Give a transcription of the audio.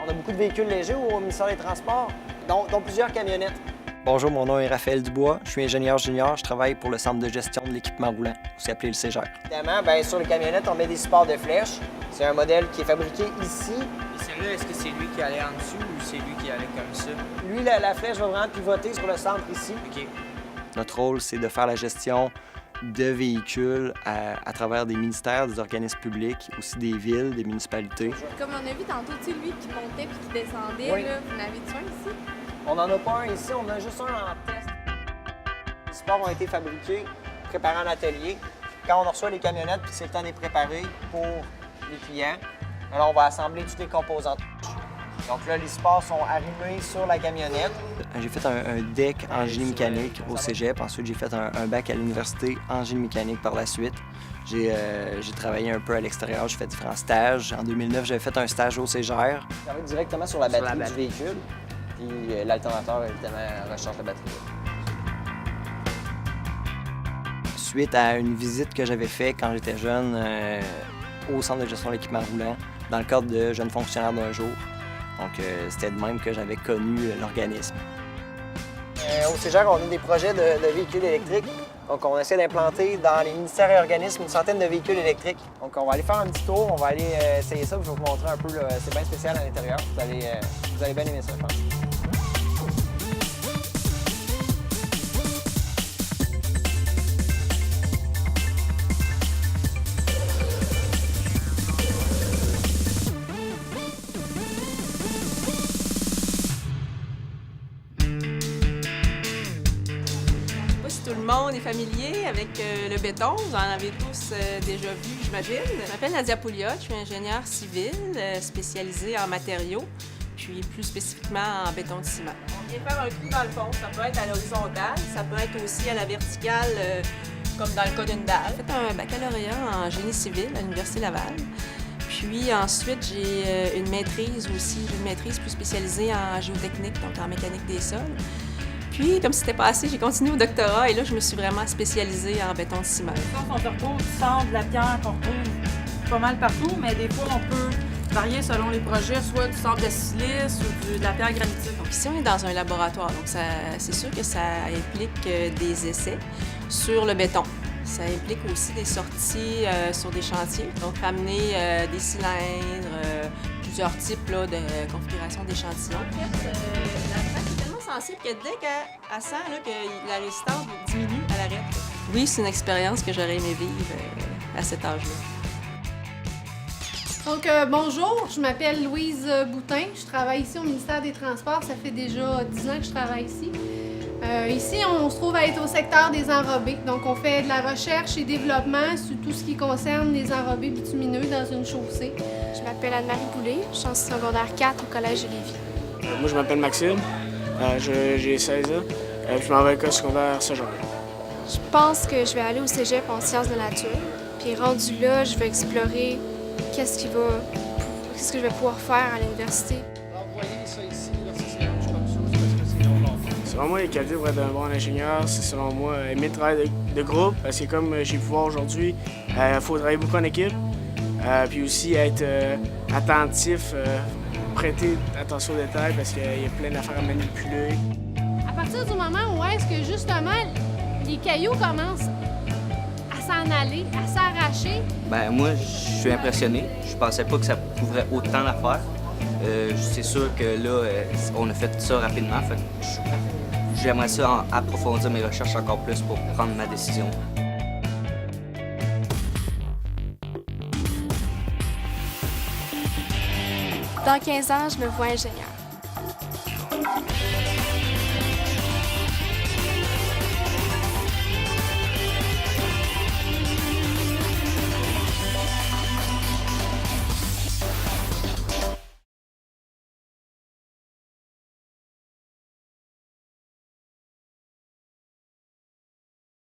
On a beaucoup de véhicules légers au ministère des Transports, dont plusieurs camionnettes. Bonjour, mon nom est Raphaël Dubois. Je suis ingénieur junior. Je travaille pour le Centre de gestion de l'équipement roulant, aussi appelé le CEGER. Évidemment, bien, sur les camionnettes, on met des supports de flèches. C'est un modèle qui est fabriqué ici. Et celui-là, est-ce que c'est lui qui allait en dessous ou c'est lui qui allait comme ça? Lui, la flèche va vraiment pivoter sur le centre ici. OK. Notre rôle, c'est de faire la gestion de véhicules à travers des ministères, des organismes publics, aussi des villes, des municipalités. Comme on a vu tantôt, tu sais, lui qui montait puis qui descendait, Oui. là, vous en avez-tu un ici? On n'en a pas un ici, on en a juste un en test. Les supports ont été fabriqués, préparés en atelier. Quand on reçoit les camionnettes, puis c'est le temps de les préparer pour les clients, alors on va assembler toutes les composantes. Donc là, les supports sont arrimés sur la camionnette. J'ai fait un deck en génie mécanique au cégep. Ensuite, j'ai fait un bac à l'université en génie mécanique par la suite. J'ai travaillé un peu à l'extérieur, j'ai fait différents stages. En 2009, j'avais fait un stage au CEGER. Ça va être directement sur la batterie du véhicule. Puis l'alternateur, évidemment, recharge la batterie. Suite à une visite que j'avais faite quand j'étais jeune au Centre de gestion de l'équipement roulant, dans le cadre de Jeunes fonctionnaires d'un jour. Donc, c'était de même que j'avais connu l'organisme. Au CEGER, on a des projets de véhicules électriques. Donc, on essaie d'implanter dans les ministères et organismes une centaine de véhicules électriques. Donc, on va aller faire un petit tour, on va aller essayer ça, puis je vais vous montrer un peu. C'est bien spécial à l'intérieur. Vous allez bien aimer ça, je pense. Tout le monde est familier avec le béton. Vous en avez tous déjà vu, j'imagine. Je m'appelle Nadia Pouliot, je suis ingénieure civile spécialisée en matériaux, puis plus spécifiquement en béton de ciment. On vient faire un trou dans le fond. Ça peut être à l'horizontale, ça peut être aussi à la verticale, comme dans le cas d'une dalle. J'ai fait un baccalauréat en génie civil à l'Université Laval. Puis ensuite, j'ai une maîtrise aussi, une maîtrise plus spécialisée en géotechnique, donc en mécanique des sols. Puis, comme c'était passé, j'ai continué au doctorat et là, je me suis vraiment spécialisée en béton de ciment. On retrouve du sable, de la pierre qu'on retrouve pas mal partout, mais des fois, on peut varier selon les projets, soit du sable de silice ou de la pierre granitique. Donc ici, on est dans un laboratoire, donc c'est sûr que ça implique des essais sur le béton. Ça implique aussi des sorties sur des chantiers, donc ramener des cylindres, plusieurs types là, de configuration d'échantillons. La traque est tellement sensible que dès qu'elle sent là, que la résistance diminue, elle arrête. Oui, c'est une expérience que j'aurais aimé vivre à cet âge-là. Donc, bonjour, je m'appelle Louise Boutin. Je travaille ici au ministère des Transports. Ça fait déjà 10 ans que je travaille ici. Ici, on se trouve à être au secteur des enrobés. Donc, on fait de la recherche et développement sur tout ce qui concerne les enrobés bitumineux dans une chaussée. Je m'appelle Anne-Marie Boulay, je suis en secondaire 4 au Collège de Lévis. Moi, je m'appelle Maxime, j'ai 16 ans, je m'en vais à l'école secondaire ce jour. Je pense que je vais aller au cégep en sciences de la nature. Puis rendu là, je vais explorer qu'est-ce que je vais pouvoir faire à l'université. Vous voyez ça ici, là, c'est comme ça, parce que c'est long. Selon moi, les qualités pour être un bon ingénieur, c'est selon moi aimer le travail de groupe, parce que comme j'ai pu voir aujourd'hui, il faut travailler beaucoup en équipe, puis aussi être attentif, prêter attention aux détails, parce qu'il y a plein d'affaires à manipuler. À partir du moment où est-ce que justement les cailloux commencent à s'en aller, à s'arracher. Ben moi, je suis impressionné. Je pensais pas que ça couvrait autant d'affaires. C'est sûr que là, on a fait ça rapidement. Fait que j'aimerais ça approfondir mes recherches encore plus pour prendre ma décision. Dans 15 ans, je me vois ingénieure.